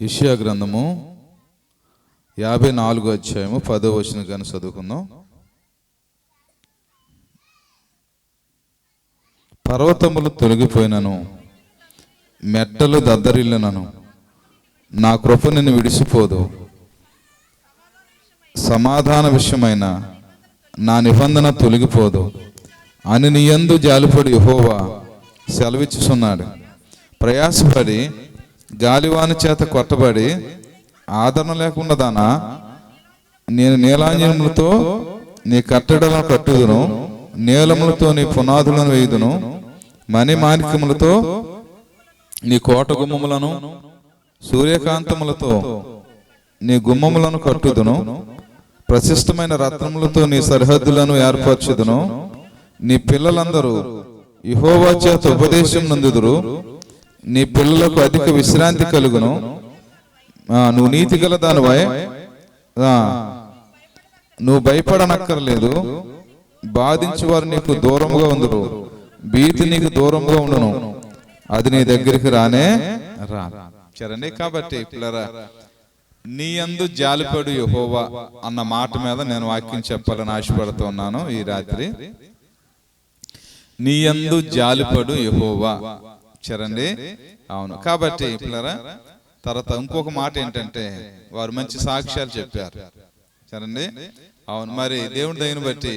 యెషయా గ్రంథము 54వ అధ్యాయము 10వ వచనం గాని చదువుకుందాం. పర్వతములు తొలగిపోయినను, మెట్టలు దద్దరిల్లినను, నా కృప నిన్ను విడిసిపోదు. సమాధాన విషయమైన నా నిబంధన తొలగిపోదు అని నీ యందు జాలిపడి యెహోవా సెలవిచ్చుచున్నాడు. ప్రయాసపడి గాలివాని చేత కొట్టబడి ఆదరణ లేకుండా దానా, నేను నీలాంజనములతో నీ కట్టడలను కట్టుదును, నీలములతో నీ పునాదులను వేయుదును, మణిమాణిక్యములతో నీ కోట గుమ్మములను, సూర్యకాంతములతో నీ గుమ్మములను కట్టుదును, ప్రశస్తమైన రత్నములతో నీ సరిహద్దులను ఏర్పరచుదును. నీ పిల్లలందరూ యెహోవా చేత ఉపదేశం నందుదురు, నీ పిల్లలకు అధిక విశ్రాంతి కలుగును. నువ్వు నీతి గల దానివై నువ్వు భయపడనక్కర్లేదు. బాధించి వారు నీకు దూరంగా ఉందరు, భీతి నీకు దూరంగా ఉండును, అది నీ దగ్గరికి రానే రా. సరే, కాబట్టి పిల్లరా, నీ యందు జాలిపడు యెహోవా అన్న మాట మీద నేను వాక్యం చెప్పాలని ఆశపడుతున్నాను ఈ రాత్రి. నీ యందు జాలిపడు యెహోవా. చరండి, అవును. కాబట్టి పిల్లరా, తర్వాత ఇంకొక మాట ఏంటంటే, వారు మంచి సాక్ష్యాలు చెప్పారు. సరండి, అవును. మరి దేవుడి దయని బట్టి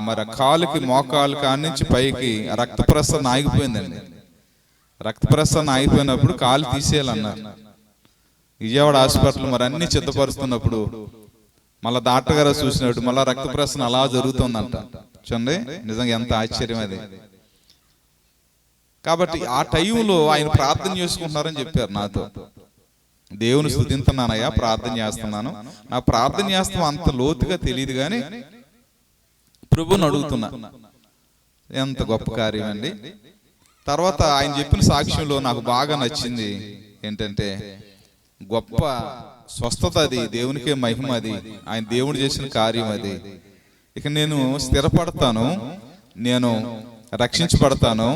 మరి కాలుకి మోకాలు కాడి నుంచి పైకి రక్త ప్రసరణ ఆగిపోయిందండి. రక్త ప్రసరణ ఆగిపోయినప్పుడు కాలు తీసేయాలన్నారు. విజయవాడ హాస్పిటల్ మరి అన్ని సిద్ధపరుస్తున్నప్పుడు మళ్ళా డాక్టర్ గారు చూసినప్పుడు మళ్ళా రక్త ప్రసరణ అలా జరుగుతుందంట. చూడండి, నిజంగా ఎంత ఆశ్చర్యం అది. కాబట్టి ఆ టైంలో ఆయన ప్రార్థన చేసుకుంటున్నారని చెప్పారు నాతో. దేవుని స్తుతిస్తున్నానయ్యా, ప్రార్థన చేస్తున్నాను. నా ప్రార్థన చేస్తాం అంత లోతుగా తెలియదు కానీ ప్రభువుని అడుగుతున్నా. ఎంత గొప్ప కార్యం అండి. తర్వాత ఆయన చెప్పిన సాక్ష్యంలో నాకు బాగా నచ్చింది ఏంటంటే, గొప్ప స్వస్థత అది, దేవునికే మహిమ అది, ఆయన దేవుడు చేసిన కార్యం అది. ఇక నేను స్థిరపడతాను, నేను రక్షించబడతాను,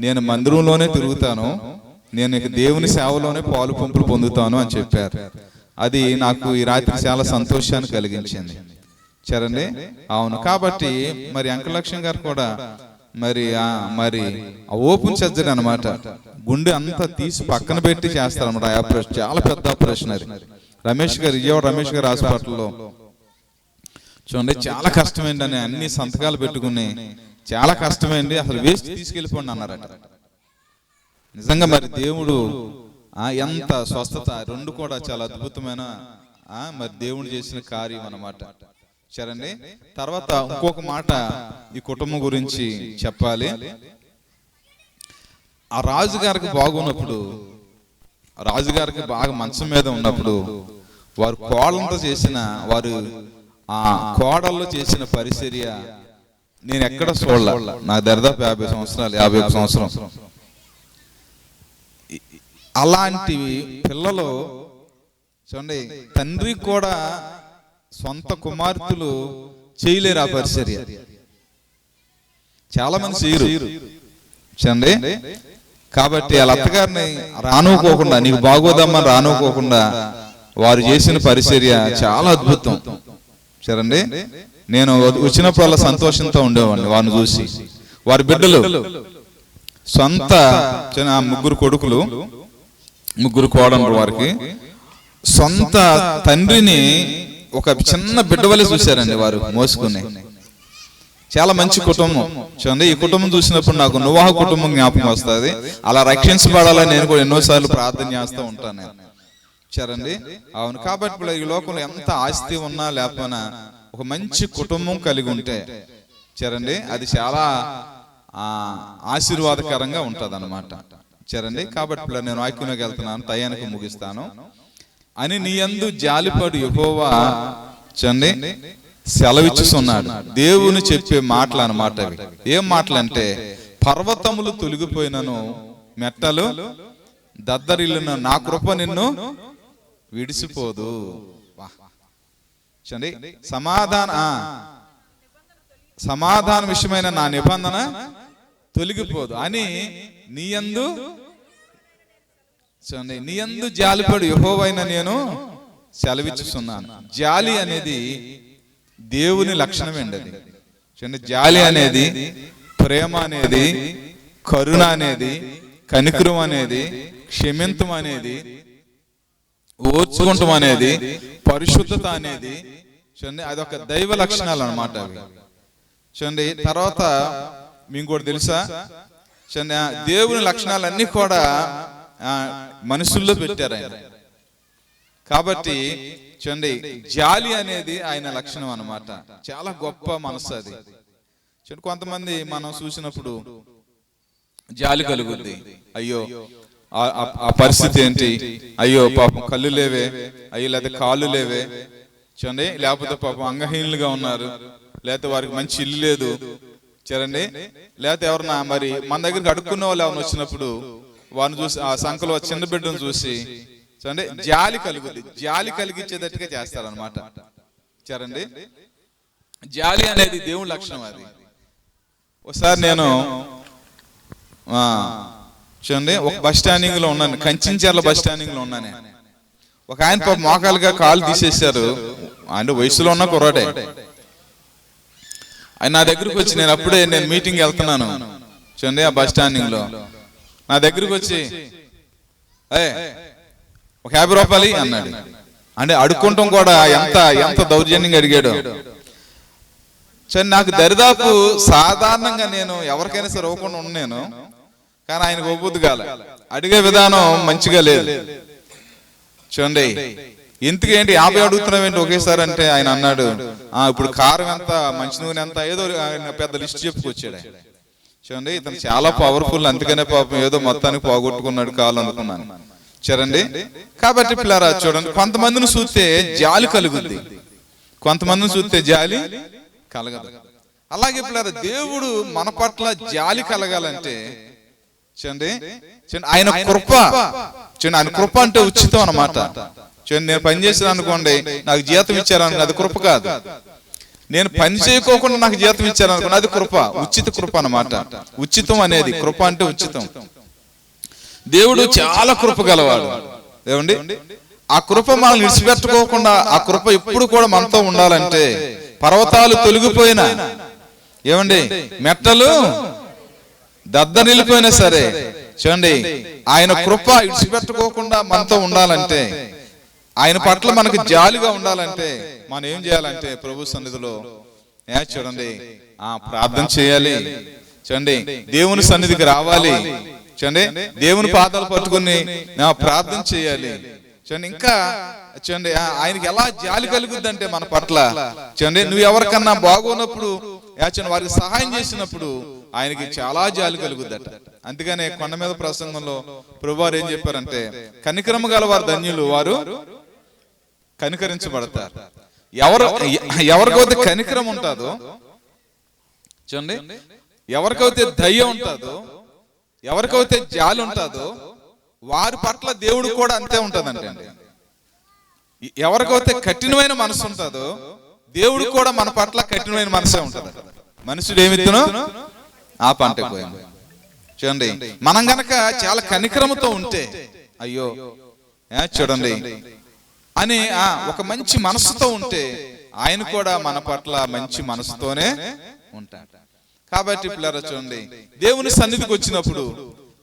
నేను మందిరంలోనే తిరుగుతాను, నేను ఇక దేవుని సేవలోనే పాలు పంపులు పొందుతాను అని చెప్పారు. అది నాకు ఈ రాత్రి చాలా సంతోషాన్ని కలిగించింది. సరేండి, అవును. కాబట్టి మరి అంకలక్ష్మి గారు కూడా మరి ఓపెన్ సర్జరీ అనమాట. గుండె అంతా తీసి పక్కన పెట్టి చేస్తారనమాట. ఆపరేషన్ చాలా పెద్ద ఆపరేషన్ అది. రమేష్ గారు, విజయవాడ రమేష్ గారు హాస్పిటల్లో చూడండి, చాలా కష్టమైందని అన్ని సంతకాలు పెట్టుకుని చాలా కష్టమైంది, అసలు వేస్ట్ తీసుకెళ్ళిపోండి అన్నారట. నిజంగా మరి దేవుడు ఎంత స్వస్థత, రెండు కూడా చాలా అద్భుతమైన మరి దేవుడు చేసిన కార్యం అన్నమాట. సరేండి, తర్వాత ఇంకొక మాట ఈ కుటుంబం గురించి చెప్పాలి. ఆ రాజుగారికి బాగున్నప్పుడు, రాజుగారికి బాగా మంచం మీద ఉన్నప్పుడు వారు కోడలతో చేసిన, వారు ఆ కోడల్లో చేసిన పరిచర్య నేను ఎక్కడ చూడలే. నా దరిదాపు 50 సంవత్సరాలు, 51 సంవత్సరం. అలాంటి పిల్లలు చూడండి, తండ్రి కూడా సొంత కుమార్తెలు చేయలేరు ఆ పరిచర్య. చాలా మంది చేయరు చూడండి. కాబట్టి వాళ్ళ అత్తగారిని రానుకోకుండా, నీకు బాగోదమ్మని రానుకోకుండా వారు చేసిన పరిచర్య చాలా అద్భుతం. సరేండి, నేను వచ్చినప్పుడు వాళ్ళ సంతోషంతో ఉండేవాడిని వారిని చూసి. వారి బిడ్డలు సొంత 3 కొడుకులు, 3 కోడళ్ళు, వారికి సొంత తండ్రిని ఒక చిన్న బిడ్డ వలె చూశారండి వారు మోసుకుని. చాలా మంచి కుటుంబం. చూడండి, ఈ కుటుంబం చూసినప్పుడు నాకు నోవాహు కుటుంబం జ్ఞాపకం వస్తుంది. అలా రక్షించబడాలని నేను కూడా ఎన్నోసార్లు ప్రార్థన చేస్తూ ఉంటాను నేను. సరేండి, అవును. కాబట్టి ఈ లోకంలో ఎంత ఆస్తి ఉన్నా లేకపోయినా ఒక మంచి కుటుంబం కలిగి ఉంటే సరేండి, అది చాలా ఆశీర్వాదకరంగా ఉంటది అన్నమాట. సరేండి, కాబట్టి నేను వాక్యంలోకి వెళ్తున్నాను, టయానికి ముగిస్తాను. అని నీ యందు జాలిపడు యెహోవా చూడండి సెలవిచ్చుచున్నాడు. దేవుని చెప్పే మాటలు అన్నమాట అవి. ఏం మాటలు అంటే, పర్వతములు తొలగిపోయినను, మెట్టలు దద్దరిల్లును, నా కృప నిన్ను విడిసిపోదు. చూడండి, సమాధాన విషయమైన నా నిబంధన తొలగిపోదు అని నీ యందు చూడండి, నీ యందు జాలిపడు యెహోవైన నేను సెలవిచ్చుచున్నాను. జాలి అనేది దేవుని లక్షణమే అండి. అది చూడండి, జాలి అనేది, ప్రేమ అనేది, కరుణ అనేది, కనికరం అనేది, క్షమించడం అనేది, ఓర్చుకుంటాం అనేది, పరిశుద్ధత అనేది, చూడండి అదొక దైవ లక్షణాలు అన్నమాట అవి. చూడండి, తర్వాత మీకు కూడా తెలుసా, చూడండి దేవుని లక్షణాలన్నీ కూడా మనుషుల్లో పెట్టారు ఆయన. కాబట్టి చూడండి, జాలి అనేది ఆయన లక్షణం అన్నమాట. చాలా గొప్ప మనసు అది. చూడండి, కొంతమంది మనం చూసినప్పుడు జాలి కలుగుద్ది, అయ్యో ఆ పరిస్థితి ఏంటి, అయ్యో పాపం కళ్ళు లేవే, అయ్యో లేకపోతే కాళ్ళు లేవే, చూడండి లేకపోతే పాపం అంగహీనులుగా ఉన్నారు, లేకపోతే వారికి మంచి ఇల్లు లేదు, చూడండి లేకపోతే ఎవరన్నా మరి మన దగ్గరికి అడుక్కున్న వాళ్ళు ఎవరైనా వచ్చినప్పుడు వారిని చూసి, ఆ సంఖలో చిన్న బిడ్డను చూసి చూడండి జాలి కలుగుద్ది, జాలి కలిగించేటట్టుగా చేస్తారనమాట. చూడండి, జాలి అనేది దేవుని లక్షణం. అది ఒకసారి నేను చూడండి ఒక బస్ స్టాండింగ్ లో ఉన్నాను, కంచించర్ల బస్ స్టాండింగ్ లో ఉన్నాను. ఒక ఆయన పాప మోకాలుగా కాలు తీసేశారు, అంటే వయసులో ఉన్న కుర్రాడే. ఆయన నా దగ్గరకు వచ్చి, నేను మీటింగ్ వెళ్తున్నాను చూడండి ఆ బస్ స్టాండింగ్ లో, నా దగ్గరకు వచ్చి ఒక 50 రూపాయలు అన్నాడు. అంటే అడుక్కుంటాం కూడా ఎంత దౌర్జన్యంగా అడిగాడు. సరే, నాకు దరిదాపు సాధారణంగా నేను ఎవరికైనా సరే ఇవ్వకుండా ఉన్నాను, కానీ ఆయనకు ఒప్పుద్దు కాల, అడిగే విధానం మంచిగా లేదు. చూడండి, ఎందుకేంటి 50 అడుగుతున్నావేంటి ఒకేసారి అంటే ఆయన అన్నాడు, ఇప్పుడు కారం ఎంత, మంచి నూనె ఎంత, ఏదో పెద్ద లిస్ట్ చెప్పుకొచ్చాడు. చూడండి, ఇతను చాలా పవర్ఫుల్, అందుకనే పాపం ఏదో మొత్తానికి పోగొట్టుకున్నాడు కాలు అనుకున్నాను. చూడండి, కాబట్టి పిల్లరా చూడండి, కొంతమందిని చూస్తే జాలి కలుగుద్ది, కొంతమందిని చూస్తే జాలి కలగదు. అలాగే పిల్లరా దేవుడు మన పట్ల జాలి కలగాలంటే చూడండి ఆయన కృప, చూడండి ఆయన కృప అంటే ఉచితం అన్నమాట. చూడండి, నేను పని చేసిన అనుకోండి, నాకు జీతం ఇచ్చారనుకోండి, అది కృప కాదు. నేను పని చేయకోకుండా నాకు జీతం ఇచ్చారనుకోండి, అది కృప, ఉచిత కృప అన్నమాట. ఉచితం అనేది, కృప అంటే ఉచితం. దేవుడు చాలా కృప గలవాడు. ఏమండి, ఆ కృప మనల్ని విడిచిపెట్టుకోకుండా, ఆ కృప ఎప్పుడు కూడా మనతో ఉండాలంటే, పర్వతాలు తొలగిపోయినా, ఏమండి మెట్టలు దద్దరిల్లిపోయినా సరే చూడండి ఆయన కృప విడిచిపెట్టుకోకుండా మనతో ఉండాలంటే, ఆయన పట్ల మనకు జాలిగా ఉండాలంటే మనం ఏం చేయాలంటే ప్రభు సన్నిధిలో చూడండి ప్రార్థన చేయాలి. చూడండి, దేవుని సన్నిధికి రావాలి. చూడండి, దేవుని పాదాలు పట్టుకుని ప్రార్థన చేయాలి. చూడండి, ఇంకా చూడండి ఆయనకి ఎలా జాలి కలుగుద్ది అంటే మన పట్ల, చూడండి నువ్వు ఎవరికన్నా బాగున్నప్పుడు వారికి సహాయం చేసినప్పుడు ఆయనకి చాలా జాలి కలుగుద్దట. అందుకనే కొండ మీద ప్రసంగంలో ప్రభువారు ఏం చెప్పారంటే, కనికరము గల వారు ధన్యులు, వారు కనికరించబడతారు. ఎవరికైతే కనికరం ఉంటుందో, చూడండి ఎవరికైతే దయ ఉంటుందో, ఎవరికైతే జాలి ఉంటుందో వారి పట్ల దేవుడు కూడా అంతే ఉంటుందంటే. ఎవరికైతే కఠినమైన మనసు ఉంటుందో దేవుడు కూడా మన పట్ల కఠినమైన మనసే ఉంటుంది. మనుషుడు ఏమిత్తునో ఆ పంట పోయింది. చూడండి, మనం గనక చాలా కనికరముతో ఉంటే, అయ్యో చూడండి అని ఒక మంచి మనసుతో ఉంటే ఆయన కూడా మన పట్ల మంచి మనసుతోనే ఉంటాడు. కాబట్టి పిల్లరా చూడండి, దేవుని సన్నిధికి వచ్చినప్పుడు,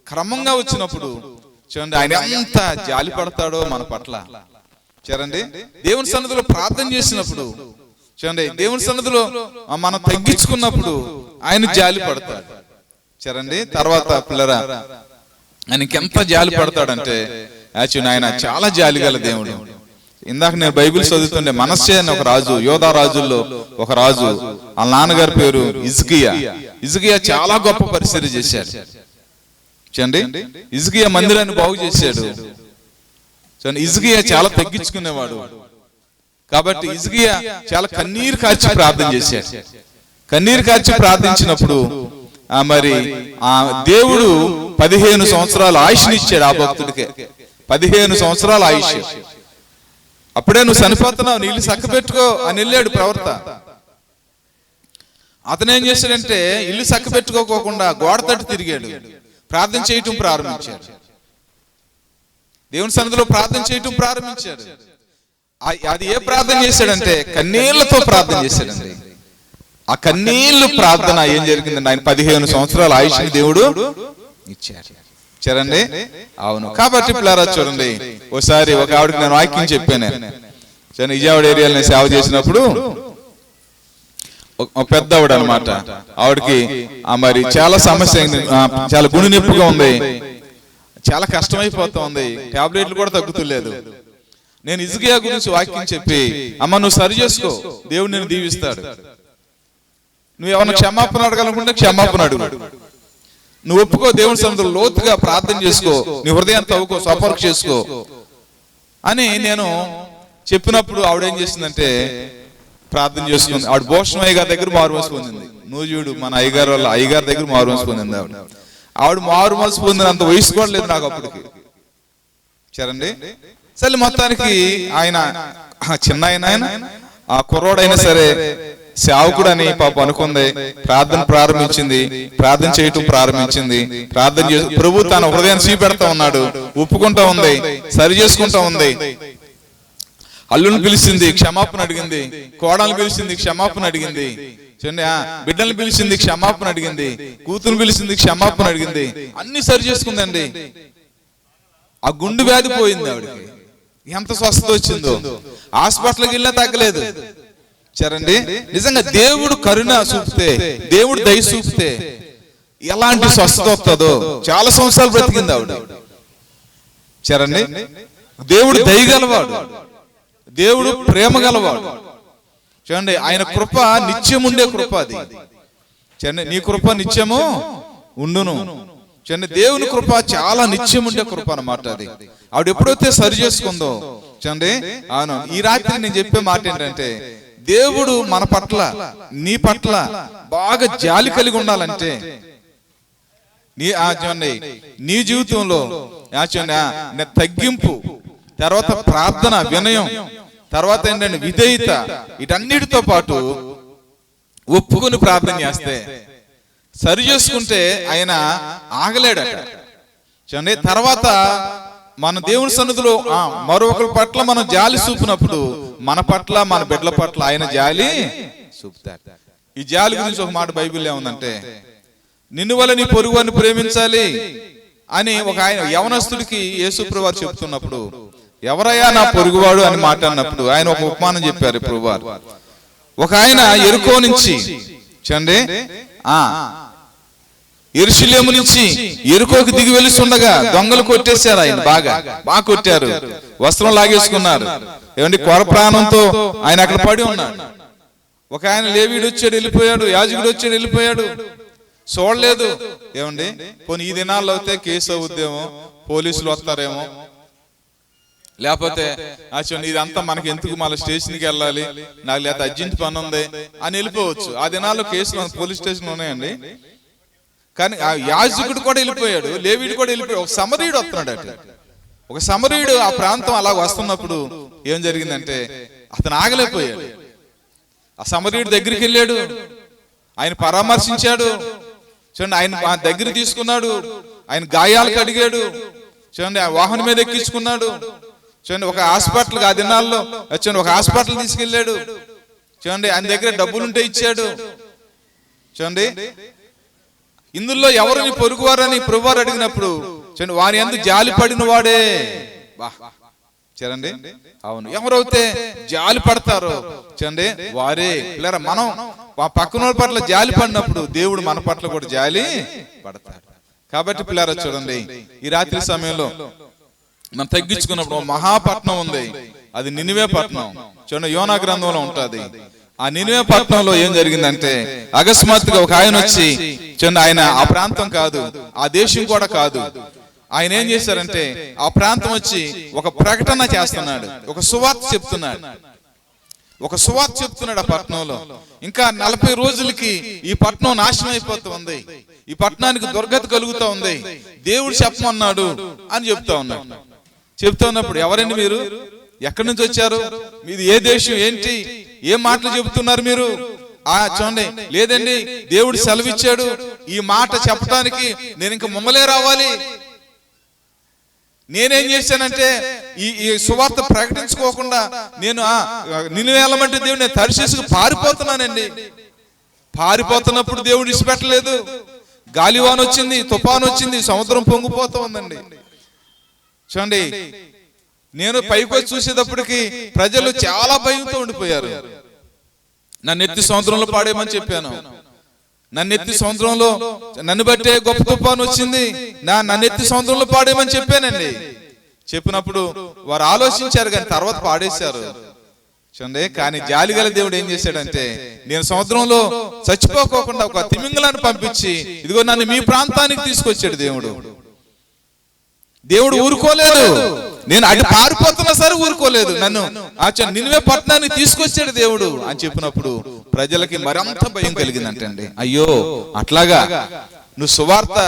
క్రమంగా వచ్చినప్పుడు చూడండి ఆయన ఎంత జాలి పడతాడో మన పట్ల. చూడండి, దేవుని సన్నిధిలో ప్రార్థన చేసినప్పుడు, చూడండి దేవుని సన్నిధిలో మనం తగ్గించుకున్నప్పుడు ఆయన జాలి పడతాడు. చూడండి, తర్వాత పిల్లరా ఆయనకి ఎంత జాలి పడతాడంటే, ఆయన చాలా జాలి గల దేవుడు. ఇందాక నేను బైబిల్ చదువుతుండే, మనస్సే అని ఒక రాజు, యోధా రాజుల్లో ఒక రాజు, వాళ్ళ నాన్నగారి పేరు హిజ్కియా. హిజ్కియా చాలా గొప్ప పరిచర్య చేశాడు. చూడండి, హిజ్కియా మందిరాన్ని బాగు చేశాడు. చూడండి, హిజ్కియా చాలా తగ్గించుకునేవాడు. కాబట్టి హిజ్కియా చాలా కన్నీరు కార్చి ప్రార్థన చేశాడు. కన్నీరు కార్చి ప్రార్థించినప్పుడు మరి దేవుడు 15 సంవత్సరాల ఆయుష్ని ఇచ్చాడు ఆ భక్తుడికి. 15 సంవత్సరాల ఆయుష్. అప్పుడే నువ్వు చనిపోతున్నావు, నీళ్ళు చక్క పెట్టుకో అని వెళ్ళాడు ప్రవర్త. అతను ఏం చేశాడంటే, ఇల్లు చక్క పెట్టుకోకుండా గోడ తట్టు తిరిగాడు, ప్రార్థన చేయటం ప్రారంభించాడు. దేవుని సన్నిధిలో ప్రార్థన చేయటం ప్రారంభించాడు. అది ఏ ప్రార్థన చేశాడంటే కన్నీళ్లతో ప్రార్థన చేశాడండి. ఆ కన్నీళ్లు ప్రార్థన ఏం జరిగిందండి, ఆయన 15 సంవత్సరాల ఆయుష్ని దేవుడు ఇచ్చారండి. అవును. కాబట్టి పిల్లరా చూడండి, ఒకసారి ఒక ఆవిడకి నేను వాక్యం చెప్పాను. విజయవాడ ఏరియాలో నేను సేవ చేసినప్పుడు ఒక పెద్ద ఆవిడ అనమాట. ఆవిడకి మరి చాలా సమస్య, చాలా గుండె నొప్పిగా ఉంది, చాలా కష్టమైపోతా ఉంది, టాబ్లెట్లు కూడా తగ్గుతులేదు. నేను హిజ్కియా గురించి వాక్యం చెప్పి, అమ్మ నువ్వు సరి చేసుకో, దేవుడు నేను దీవిస్తాడు, నువ్వు ఏమన్నా క్షమాపణ అడగాలనుకుంటే క్షమాపణ అడుగు, నువ్వు ఒప్పుకో, దేవుని సన్నిధిలో లోతుగా ప్రార్థన చేసుకో, నీ హృదయాన్ని తవ్వుకో, స్వపరీక్ష చేసుకో అని నేను చెప్పినప్పుడు ఆవిడేం చేసిందంటే ప్రార్థన చేసుకుంది. ఆవిడ భూషణయ్య గారి దగ్గర మారుమనసు పొందింది. నువ్వు చూడు, మన అయ్యగారు వాళ్ళ అయ్యగారి దగ్గర మారుమనసు పొందింది ఆవిడ మారుమనసు పొందినంత వయసు కూడా లేదు నాకు అప్పటికి. సరండి. సరే మొత్తానికి ఆయన చిన్న ఆయన ఆ కుర్రోడైనా సరే సేవకుడు అని పాప అనుకుంది, ప్రార్థన ప్రారంభించింది, ప్రార్థన చేయటం ప్రారంభించింది, ప్రార్థన చేసి ప్రభు తన హృదయాన్ని చూపెడతా ఉన్నాడు, ఒప్పుకుంటా ఉంది, సరి చేసుకుంటా ఉంది. అల్లుని పిలిచింది, క్షమాపణ అడిగింది, కోడలు పిలిచింది, క్షమాపణ అడిగింది, బిడ్డలు పిలిచింది, క్షమాపణ అడిగింది, కూతురు పిలిచింది, క్షమాపణ అడిగింది, అన్ని సరి చేసుకుందండి. ఆ గుండె వ్యాధి పోయింది ఆవిడకి. ఎంత స్వస్థత వచ్చిందో, హాస్పిటల్కి వెళ్ళినా తగ్గలేదు. సరండి. నిజంగా దేవుడు కరుణ చూపితే, దేవుడు దయ చూపితే ఎలాంటి స్వస్థత వస్తుందో. చాలా సంవత్సరాలు బ్రతికింది ఆవిడ. సరండి. దేవుడు దయగలవాడు, దేవుడు ప్రేమ గలవాడు. చూడండి, ఆయన కృప నిత్యం ఉండే కృప అది. చూడండి, నీ కృప నిత్యము ఉండును. చూడండి, దేవుని కృప చాలా నిత్యం ఉండే కృప అన్నమాట అది. ఆవిడ ఎప్పుడైతే సరి చేసుకుందో, చూడండి, అవును, ఈ రాత్రి నేను చెప్పే మాట ఏంటంటే, దేవుడు మన పట్ల, నీ పట్ల బాగా జాలి కలిగి ఉండాలంటే నీ జీవితంలో తగ్గింపు, తర్వాత ప్రార్థన, వినయం, తర్వాత ఏంటంటే విధేయత, వీటన్నిటితో పాటు ఒప్పుకొని ప్రార్థన చేస్తే, సరి చేసుకుంటే ఆయన ఆగలేడట. చూడండి, తర్వాత మన దేవుని సన్నిధిలో మరొకరి పట్ల మనం జాలి చూపినప్పుడు మన పట్ల, మన బిడ్డల పట్ల ఆయన జాలి చూపుతాడు. ఈ జాలి గురించి ఒక మాట బైబిల్లో ఏముందంటే, నిన్ను వల్ల నీ పొరుగువారిని ప్రేమించాలి అని ఒక ఆయన యవనస్తుడికి యేసుప్రభువు వారు చెప్తున్నప్పుడు, ఎవరయ్యా నా పొరుగువాడు అని మాట్లాడినప్పుడు ఆయన ఒక ఉపమానం చెప్పారు ప్రభువారు. ఒక ఆయన యెరికో నుంచి, చూడండి, యెరూషలేము నుంచి యెరికోకి దిగి వెళ్తుండగా దొంగలు కొట్టేశారు. ఆయన బాగా కొట్టారు, వస్త్రం లాగేసుకున్నారు. ఏమండి, కొర ప్రాణంతో ఆయన అక్కడ పడి ఉన్నాడు. ఒక ఆయన లేవీడు వచ్చాడు, వెళ్ళిపోయాడు, యాజకుడు వచ్చాడు, వెళ్ళిపోయాడు, చూడలేదు. ఏమండి, పోనీ ఈ దినాల్లో అయితే కేసు అవుద్దేమో, పోలీసులు వస్తారేమో, లేకపోతే ఇదంతా మనకి ఎందుకు, మళ్ళీ స్టేషన్కి వెళ్ళాలి, నాకు లేకపోతే అర్జెంట్ పని ఉంది అని వెళ్ళిపోవచ్చు. ఆ దినాల్లో కేసులు పోలీస్ స్టేషన్ ఉన్నాయండి. కానీ ఆ యాజకుడు కూడా వెళ్ళిపోయాడు, లేవీడు కూడా వెళ్ళిపోయాడు. ఒక సమరీయుడు వస్తున్నాడు అట. ఒక సమరీయుడు ఆ ప్రాంతం అలా వస్తున్నప్పుడు ఏం జరిగిందంటే అతను ఆగలేకపోయాడు. ఆ సమరీయుడు దగ్గరికి వెళ్ళాడు, ఆయన పరామర్శించాడు. చూడండి, ఆయన దగ్గర తీసుకున్నాడు, ఆయన గాయాలకు అడిగాడు. చూడండి, ఆ వాహనం మీద ఎక్కించుకున్నాడు. చూడండి, ఒక హాస్పిటల్, ఆ దినాల్లో చూడండి ఒక హాస్పిటల్ తీసుకెళ్ళాడు. చూడండి, ఆయన దగ్గర డబ్బులుంటే ఇచ్చాడు. చూడండి, ఇందులో ఎవరిని పొరుగువారని ప్రభువారు అడిగినప్పుడు, చూడండి, వారి యందు జాలి పడిన వాడే. చూడండి, అవును, ఎవరైతే జాలి పడతారో చూడండి వారే. పిల్లరా, మనం పక్కన పట్ల జాలి పడినప్పుడు దేవుడు మన పట్ల కూడా జాలి పడతాడు. కాబట్టి పిల్లరా చూడండి, ఈ రాత్రి సమయంలో మనం తగ్గించుకున్నప్పుడు మహాపట్నం ఉంది, అది నినివే పట్నం. చూడండి, యోనా గ్రంథంలో ఉంటుంది. ఆ నినివే పట్టణంలో ఏం జరిగిందంటే అకస్మాత్తుగా ఒక ఆయన వచ్చి, చూడండి, ఆయన ఆ ప్రాంతం కాదు, ఆ దేశం కూడా కాదు, ఆయన ఏం చేశారంటే ఆ ప్రాంతం వచ్చి ఒక ప్రకటన చేస్తున్నాడు, ఒక సువార్త చెప్తున్నాడు. ఆ పట్టణంలో ఇంకా 40 రోజులకి ఈ పట్టణం నాశనం అయిపోతూ ఉంది, ఈ పట్టణానికి దుర్గతి కలుగుతూ ఉంది, దేవుడు చెప్పమన్నాడు అని చెప్తా ఉన్నప్పుడు, ఎవరండి మీరు, ఎక్కడి నుంచి వచ్చారు, మీది ఏ దేశం, ఏంటి, ఏ మాటలు చెబుతున్నారు మీరు? చూడండి, లేదండి దేవుడు సెలవిచ్చాడు, ఈ మాట చెప్పడానికి నేను ఇంకా ముమ్మలే రావాలి, నేనేం చేశానంటే ఈ సువార్త ప్రకటించుకోకుండా నేను నినివేలమంటే దేవుడు నేను తర్షీసుకు పారిపోతున్నానండి. పారిపోతున్నప్పుడు దేవుడు ఇచ్చిపెట్టలేదు. గాలివాన్ వచ్చింది, తుఫాను వచ్చింది, సముద్రం పొంగిపోతూ ఉందండి. చూడండి, నేను పైకి వచ్చి చూసేటప్పటికి ప్రజలు చాలా భయంతో ఉండిపోయారు. నన్ను ఎత్తి సముద్రంలో పాడేయమని చెప్పాను. నన్ను ఎత్తి సముద్రంలో, నన్ను బట్టే గొప్ప తుఫాను వచ్చింది, నన్ను ఎత్తి సముద్రంలో పాడేయమని చెప్పానండి. చెప్పినప్పుడు వారు ఆలోచించారు కానీ తర్వాత పాడేశారు. చూడండి, కానీ జాలిగల దేవుడు ఏం చేశాడంటే నేను సముద్రంలో చచ్చిపోకోకుండా ఒక తిమింగలాన్ని పంపించి ఇదిగో నన్ను మీ ప్రాంతానికి తీసుకొచ్చాడు దేవుడు. దేవుడు ఊరుకోలేదు. నేను అటు పారిపోతున్నా సరే ఊరుకోలేదు. నన్ను నినివే పట్టణానికి తీసుకొచ్చాడు దేవుడు అని చెప్పినప్పుడు ప్రజలకి మరింత భయం కలిగిందంటండి. అయ్యో అట్లాగా నువ్వు సువార్త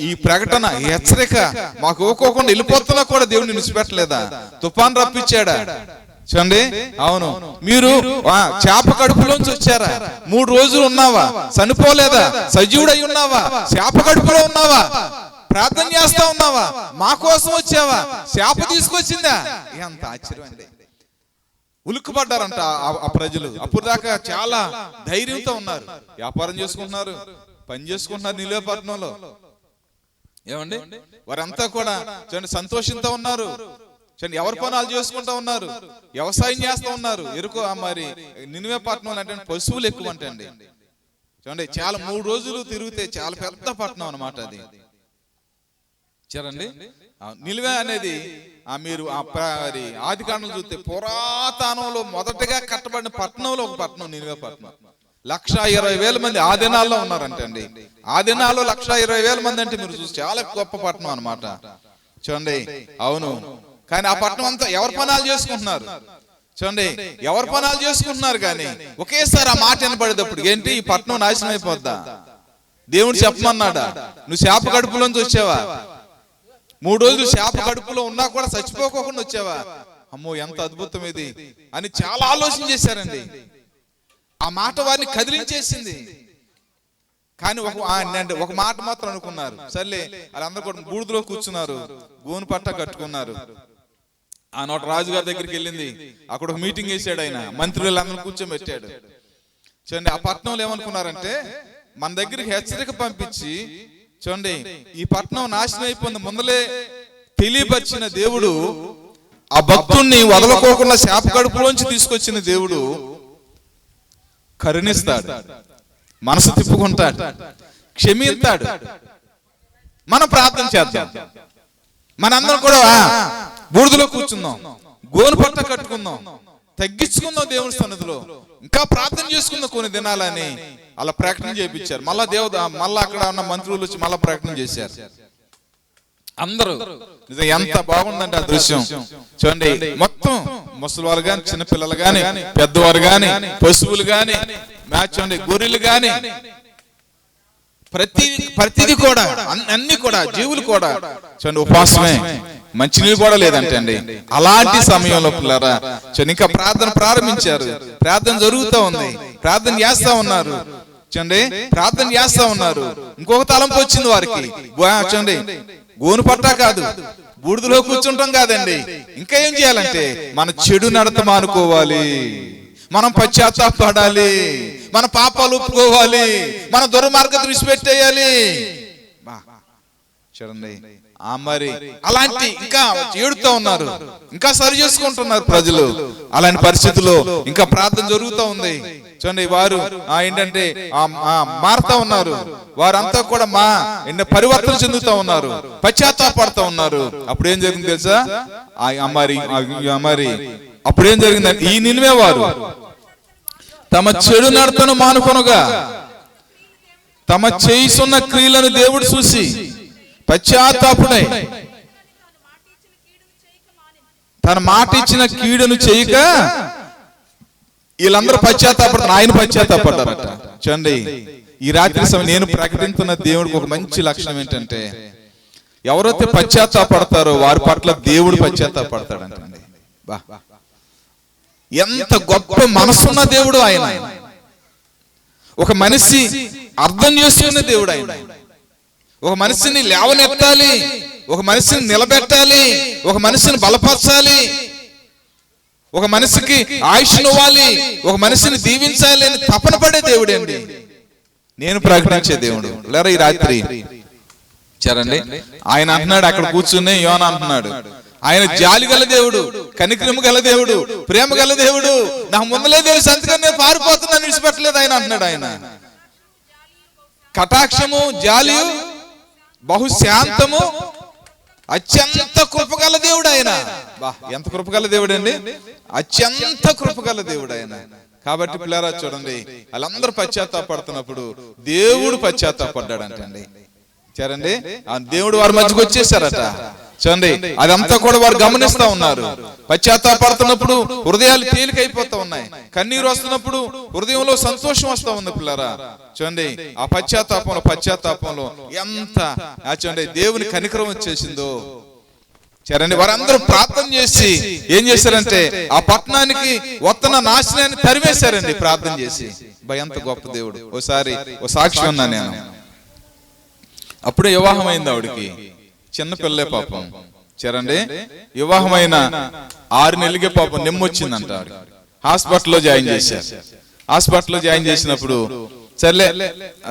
ఈ ప్రకటన హెచ్చరిక మాకు ఇవ్వకోకుండా వెళ్ళిపోతున్నా కూడా దేవుడు నిన్ను విడిచిపెట్టలేదా? తుఫాన్ రప్పించాడా? చూడండి, అవును, మీరు చేప కడుపులోంచి వచ్చారా? 3 రోజులు ఉన్నావా? చనిపోలేదా? సజీవుడై ఉన్నావా? చేప కడుపులో ఉన్నావా? ప్రార్థన చేస్తా ఉన్నావా? మా కోసం వచ్చావా? చేప తీసుకొచ్చిందా? ఎంత ఆశ్చర్యం అండి. ఉలుక్కుపడ్డారంట ఆ ప్రజలు. అప్పుడు దాకా చాలా ధైర్యంతో ఉన్నారు, వ్యాపారం చేసుకుంటున్నారు, పని చేసుకుంటున్నారు నిలువ పట్టణంలో. ఏమండి, వారంతా కూడా చూడండి సంతోషంతో ఉన్నారు. చూడండి, ఎవరి పనులు చేసుకుంటా ఉన్నారు, వ్యవసాయం చేస్తూ ఉన్నారు. ఎరుకో మరి నినివే పట్టణంలో అంటే పశువులు ఎక్కువ అంటండి. చూడండి, చాలా 3 రోజులు తిరిగితే చాలా పెద్ద పట్టణం అన్నమాట అది. చూడండి, నినివే అనేది మీరు ఆది కాండం చూస్తే పురాతనంలో మొదటగా కట్టబడిన పట్టణంలో ఒక పట్టణం నినివే పట్టణం. 120,000 మంది ఆ దినాల్లో ఉన్నారంటండి. ఆ దినాల్లో 120,000 మంది అంటే మీరు చూసి చాలా గొప్ప పట్టణం అన్నమాట. చూడండి, అవును, కానీ ఆ పట్టణం అంతా ఎవరి పనాలు చేసుకుంటున్నారు. చూడండి, ఎవరి పనాలు చేసుకుంటున్నారు కానీ ఒకేసారి ఆ మాట వినపడేటప్పుడు ఏంటి, ఈ పట్టణం నాశనం అయిపోద్దా? దేవుడు చెప్పమన్నాడా? నువ్వు చేప కడుపులోంచి వచ్చావా? 3 రోజులు చేప కడుపులో ఉన్నా కూడా చచ్చిపోకోకుండా వచ్చావా? అమ్మో ఎంత అద్భుతం ఇది అని చాలా ఆలోచన చేశారండి. ఆ మాట వారిని కదిలించేసింది. కానీ ఒక మాట మాత్రం అనుకున్నారు. సర్లే, వాళ్ళందరూ కూడా బూడిదలో కూర్చున్నారు, గోను పట్ట కట్టుకున్నారు. ఆ నోట రాజుగారి దగ్గరికి వెళ్ళింది. అక్కడ ఒక మీటింగ్ వేసాడు ఆయన, మంత్రులందరూ కూర్చోబెట్టాడు. చూడండి, ఆ పట్టణంలో ఏమనుకున్నారంటే మన దగ్గరికి హెచ్చరిక పంపించి చూడండి ఈ పట్టణం నాశనం అయిపోయింది ముందలే తెలియపరిచిన దేవుడు, ఆ భక్తుణ్ణి వదలకోకుండా శాప కడుపులోంచి తీసుకొచ్చిన దేవుడు కరుణిస్తాడు, మనసు తిప్పుకుంటాడు, క్షమిస్తాడు. మనం ప్రార్థన చేద్దాం. మనందరం కూడా బూడిదలో కూర్చుందాం, గోను పట్ట కట్టుకుందాం, తగ్గించుకుందాం దేవుని సన్నిధిలో, ఇంకా ప్రార్థన చేసుకుందాం కొన్ని దినాలని అలా ప్రకటన చేయించారు. మళ్ళా అక్కడ ఉన్న మంత్రులు వచ్చి మళ్ళా ప్రకటన చేశారు. అందరూ ఎంత బాగుందంటే ఆ దృశ్యం. చూడండి, మొత్తం ముసలివారు గాని, చిన్నపిల్లలు గాని, పెద్దవారు గాని, పశువులు గాని, చూడండి గొర్రెలు గాని, ప్రతిది కూడా అన్ని కూడా జీవులు కూడా చూడండి ఉపవాసమే, మంచినీళ్ళు కూడా లేదంటే అండి. అలాంటి సమయంలో పిల్లరా చూడండి ఇంకా ప్రార్థన ప్రారంభించారు. ప్రార్థన జరుగుతూ ఉంది, ప్రార్థన చేస్తా ఉన్నారు. చూడండి, ప్రార్థన చేస్తా ఉన్నారు. ఇంకొక తలంపు వచ్చింది వారికి. చూడండి, గోను పట్ట కాదు, బూడిదలో కూర్చుంటాం కాదండి, ఇంకా ఏం చేయాలంటే మన చెడు నడత మానుకోవాలి, మనం పశ్చాత్తాపడాలి, మన పాపాలు ఒప్పుకోవాలి, మన దుర్మార్గం విడిచిపెట్టేయాలి. చూడండి, మరి అలాంటి ఇంకా ఏడుతూ ఉన్నారు, ఇంకా సరి చేసుకుంటున్నారు ప్రజలు. అలాంటి పరిస్థితుల్లో ఇంకా ప్రార్థన జరుగుతూ ఉంది. చూడండి, వారు ఏంటంటే మారుతా ఉన్నారు. వారంతా కూడా పరివర్తన చెందుతా ఉన్నారు, పశ్చాత్తాపడుతూ ఉన్నారు. అప్పుడు ఏం జరిగింది తెలుసా? మరి అప్పుడేం జరిగిందంటే ఈ నినివే వారు తమ చెడు నడతను మానుకొనగా తమ చేయిస్తున్న క్రియలను దేవుడు చూసి పశ్చాత్తాపుడై తన మాట ఇచ్చిన కీడును చేయక వీళ్ళందరూ పశ్చాత్తాపడతారు, ఆయన పశ్చాత్తాపడ్డారట. చూడండి, ఈ రాత్రి సమయం నేను ప్రకటిస్తున్న దేవుడికి ఒక మంచి లక్షణం ఏంటంటే ఎవరైతే పశ్చాత్తాపడతారో వారి పట్ల దేవుడు పశ్చాత్తాపడతాడంటండి. ఎంత గొప్ప మనసున్న దేవుడు ఆయన. ఒక మనిషి అర్థం చేసుకునే దేవుడు ఆయన. ఒక మనిషిని లేవనెత్తాలి, ఒక మనిషిని నిలబెట్టాలి, ఒక మనిషిని బలపరచాలి, ఒక మనిషికి ఆయుష్నివ్వాలి, ఒక మనిషిని దీవించాలి అని తపన పడే దేవుడే అండి నేను ప్రకటించే దేవుడు. లేరా ఈ రాత్రి సరండి ఆయన అంటున్నాడు, అక్కడ కూర్చుని యోన అంటున్నాడు, ఆయన జాలి గల దేవుడు, కనికరము గల దేవుడు, ప్రేమ గల దేవుడు, నాకు ముందలే తెలుసు అందుకని నేను పారిపోతున్నాను విడిచిపెట్టలేదు ఆయన అంటున్నాడు. ఆయన కటాక్షము జాలియు బహుశాంతము అత్యంత కృపగల దేవుడు ఆయన. బా ఎంత కృపగల దేవుడు అండి, అత్యంత కృపగల దేవుడు ఆయన. కాబట్టి పిల్లరా చూడండి, వాళ్ళందరూ పశ్చాత్తాపడుతున్నప్పుడు దేవుడు పశ్చాత్తాపడ్డాడంటండి. సరేండి ఆ దేవుడు వారి మధ్యకు వచ్చేసారట. చూడండి అదంతా కూడా వారు గమనిస్తా ఉన్నారు. పశ్చాత్తాపడుతున్నప్పుడు హృదయాలు తేలికైపోతా ఉన్నాయి, కన్నీరు వస్తున్నప్పుడు హృదయంలో సంతోషం వస్తా ఉంది. పిల్లరా చూడండి ఆ పశ్చాత్తాపంలో ఎంత చూడండి దేవుని కనికరం వచ్చేసిందో. సరేండి వారందరూ ప్రార్థన చేసి ఏం చేశారంటే ఆ పట్టణానికి వత్తన నాశనాన్ని తరివేశారండి ప్రార్థన చేసి. ఎంత గొప్ప దేవుడు. ఓసారి ఓ సాక్షి ఉన్నా నేను, అప్పుడే వివాహం అయింది ఆవిడికి, చిన్న పిల్లే పాపం. సరేండి వివాహమైన 6 నెలలకే పాపం నిమ్మొచ్చిందంట. హాస్పిటల్లో జాయిన్ చేశారు. హాస్పిటల్లో జాయిన్ చేసినప్పుడు సర్లే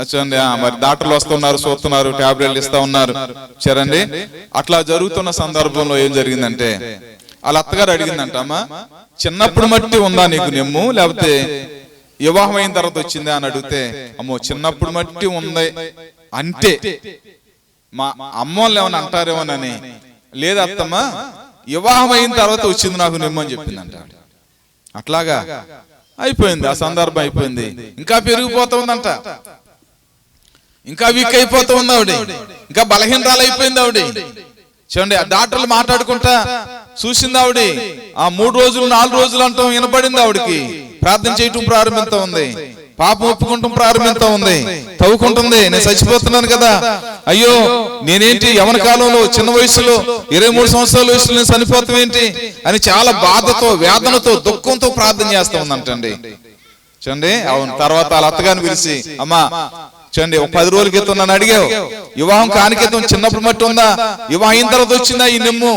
చూడండి మరి డాక్టర్లు వస్తున్నారు, చూస్తున్నారు, టాబ్లెట్లు ఇస్తా ఉన్నారు. సరేండి అట్లా జరుగుతున్న సందర్భంలో ఏం జరిగిందంటే వాళ్ళ అత్తగారు అడిగిందంట, అమ్మా చిన్నప్పుడు మట్టి ఉందా నీకు నిమ్ము, లేకపోతే వివాహం అయిన తర్వాత వచ్చిందా అని అడిగితే, అమ్మో చిన్నప్పుడు మట్టి ఉంది అంటే మా అమ్మోళ్ళు ఏమన్నా అంటారేమోనని, లేదా అత్తమ్మ వివాహం అయిన తర్వాత వచ్చింది నాకు నిమ్ము అని చెప్పిందంట. అట్లాగా అయిపోయింది, ఆ సందర్భం అయిపోయింది. ఇంకా పెరిగిపోతా ఉందంట, ఇంకా వీక్ అయిపోతా ఉంది ఆవిడ, ఇంకా బలహీనరాలు అయిపోయింది ఆవిడ. చూడండి ఆ డాక్టర్లు మాట్లాడుకుంటా చూసింది ఆవిడ. ఆ 3 రోజులు 4 రోజులు అంటాం వినపడింది ఆవిడకి. ప్రార్థన చేయటం ప్రారంభిస్తా ఉంది, పాపం ఒప్పుకుంటాం ప్రారంభిస్తా ఉంది, తవ్వుకుంటుంది. నేను చచ్చిపోతున్నాను కదా, అయ్యో నేనేంటి యవన కాలంలో చిన్న వయసులో 23 సంవత్సరాల వయసులో నేను చనిపోతాం ఏంటి అని చాలా బాధతో, వేదనతో, దుఃఖంతో ప్రార్థన చేస్తా ఉందంటండి. చూడండి అవును. తర్వాత వాళ్ళ అత్తగారిని పిలిచి, అమ్మా చూడండి ఒక 10 రోజుల క్రితం నన్ను అడిగావు, వివాహం కాని క్రితం చిన్నప్పుడు మట్టి ఉందా, వివాహం అయిన తర్వాత వచ్చిందా ఈ నిమ్ము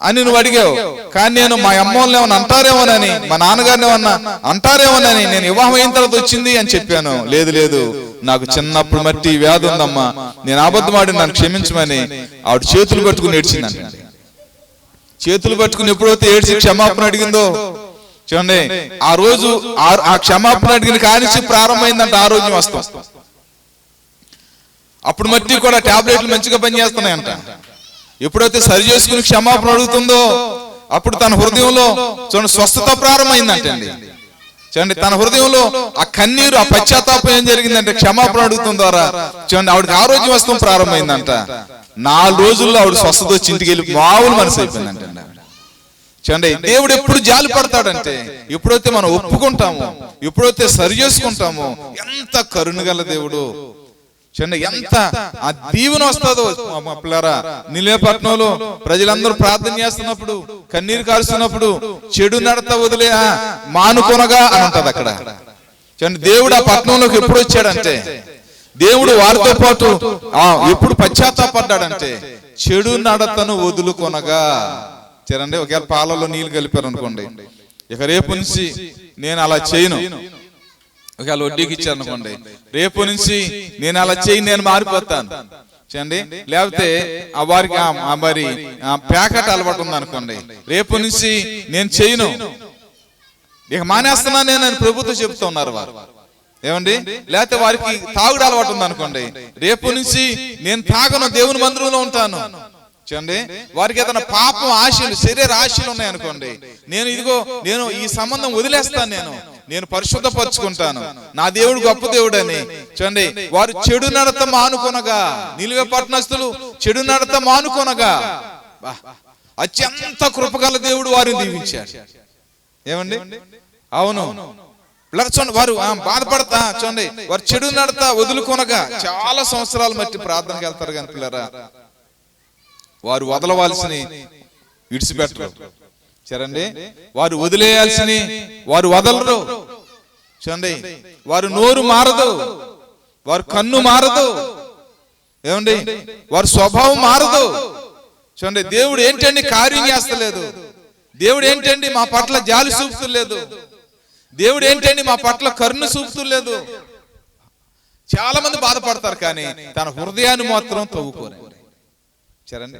అని నువ్వు అడిగావు. కానీ నేను మా అమ్మోళ్ళని ఏమన్నా అంటారేమోనని, మా నాన్నగారిని ఏమన్నా అంటారేమోనని నేను వివాహం అయిన తర్వాత వచ్చింది అని చెప్పాను. లేదు లేదు నాకు చిన్నప్పుడు మట్టి వ్యాధి ఉందమ్మా, నేను అబద్ధం ఆడి నన్ను క్షమించమని ఆవిడ చేతులు పట్టుకుని ఏడ్చిందండి. చేతులు పట్టుకుని ఎప్పుడైతే ఏడ్చి క్షమాపణ అడిగిందో చూడండి ఆ రోజు ఆ క్షమాపణ అడిగిన కానించి ప్రారంభమైందంట ఆరోగ్యం వస్తాం. అప్పుడు మట్టి కూడా టాబ్లెట్లు మంచిగా పనిచేస్తున్నాయంట. ఎప్పుడైతే సరి చేసుకుని క్షమాపణ అడుగుతుందో అప్పుడు తన హృదయంలో చూడండి స్వస్థత ప్రారంభమైందంటండి. చూడండి తన హృదయంలో ఆ కన్నీరు, ఆ పశ్చాత్తాపం ఏం జరిగిందంటే క్షమాపణ అడుగుతున్న ద్వారా చూడండి ఆవిడకి ఆరోగ్యం వస్తాం ప్రారంభమైందంట. 4 రోజుల్లో ఆవిడ స్వస్థత వచ్చి ఇంటికి వెళ్ళి మామూలు మనసు అయిపోయిందంటండి. చూడండి దేవుడు ఎప్పుడు జాలి పడతాడంటే ఎప్పుడైతే మనం ఒప్పుకుంటామో, ఎప్పుడైతే సరి చేసుకుంటామో, ఎంత కరుణగల దేవుడు. చూడండి ఎంత ఆ దీవెన వస్తుందో. మా పిల్లరా నిలయపట్నంలో ప్రజలందరూ ప్రార్థన చేస్తున్నప్పుడు, కన్నీరు కారుస్తున్నప్పుడు చెడు నడత వదిలే మానుకొనగా అని ఉంటది అక్కడ. చూడండి దేవుడు ఆ పట్టణంలోకి ఎప్పుడు వచ్చాడంటే, దేవుడు వారితో పాటు ఎప్పుడు పశ్చాత్తాపడ్డాడంటే చెడు నడతను వదులుకొనగా. చూడండి ఒకవేళ పాలలో నీళ్లు కలిపారు అనుకోండి, ఇక రేపు నుంచి నేను అలా చేయను. ఒకవేళ వడ్డీకి ఇచ్చారు అనుకోండి, రేపు నుంచి నేను అలా చేయను, నేను మారిపోతాను. చూడండి లేకపోతే ఆ వారికి మరి ప్యాకెట్ అలవాటు ఉంది అనుకోండి, రేపు నుంచి నేను చేయను, ఇక మానేస్తున్నా నేను అని ప్రభుత్వం చెప్తూ ఉన్నారు వారు. ఏమండి లేకపోతే వారికి తాగుడు అలవాటు ఉంది అనుకోండి, రేపు నుంచి నేను తాగను, దేవుని మందిరంలో ఉంటాను. చూడండి వారికి ఏదైనా పాపం ఆశలు, శరీర ఆశలు ఉన్నాయనుకోండి, నేను ఈ సంబంధం వదిలేస్తాను, నేను పరిశుద్ధపరుచుకుంటాను, నా దేవుడు గొప్ప దేవుడు అని. చూడండి వారు చెడు నడత మానుకొనగా, నిలువే పట్టణస్తులు చెడు నడత మానుకొనగా అత్యంత కృపగల దేవుడు వారిని దీవించాడు. ఏమండి అవును చూడండి వారు బాధపడతా చూడండి వారు చెడు నడత వదులుకొనగా చాలా సంవత్సరాలు మట్టి ప్రార్థనకి వెళ్తారు. కానీ పిల్లరా వారు వదలవలసిన విడిచిపెట్టరు. చూడండి వారు వదిలేయాల్సిన వారు వదలరు. చూడండి వారు నోరు మారదు, వారు కన్ను మారదు, ఏమండి వారి స్వభావం మారదు. చూడండి, దేవుడు ఏంటండి కార్యం చేస్తలేదు, దేవుడు ఏంటండి మా పట్ల జాలి చూపుతులేదు, దేవుడు ఏంటండి మా పట్ల కరుణ చూపుతులేదు. చాలా మంది బాధపడతారు, కానీ తన హృదయాన్ని మాత్రం తవ్వుకోరు. చూడండి,